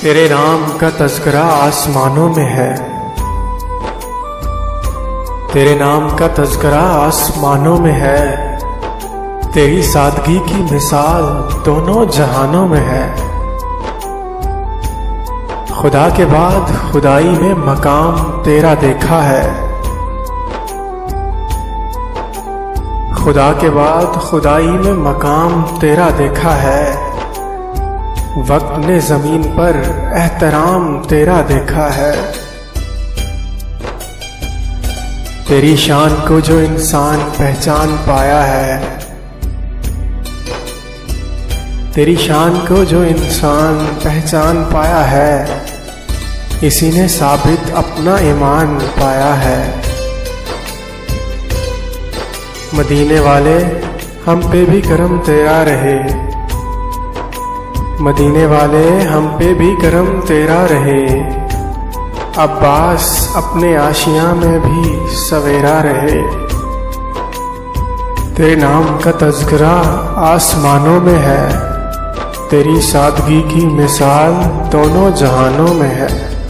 तेरे नाम का तज़किरा आसमानों में है, तेरे नाम का तज़किरा आसमानों में है। तेरी सादगी की मिसाल दोनों जहानों में है। खुदा के बाद खुदाई में मकाम तेरा देखा है, खुदा के बाद खुदाई में मकाम तेरा देखा है। वक्त ने जमीन पर एहतराम तेरा देखा है। तेरी शान को जो इंसान पहचान पाया है, तेरी शान को जो इंसान पहचान पाया है, इसी ने साबित अपना ईमान पाया है। मदीने वाले हम पे भी करम तेरा रहे, मदीने वाले हम पे भी करम तेरा रहे। अब्बास अपने आशियां में भी सवेरा रहे। तेरे नाम का तज़किरा आसमानों में है, तेरी सादगी की मिसाल दोनों जहानों में है।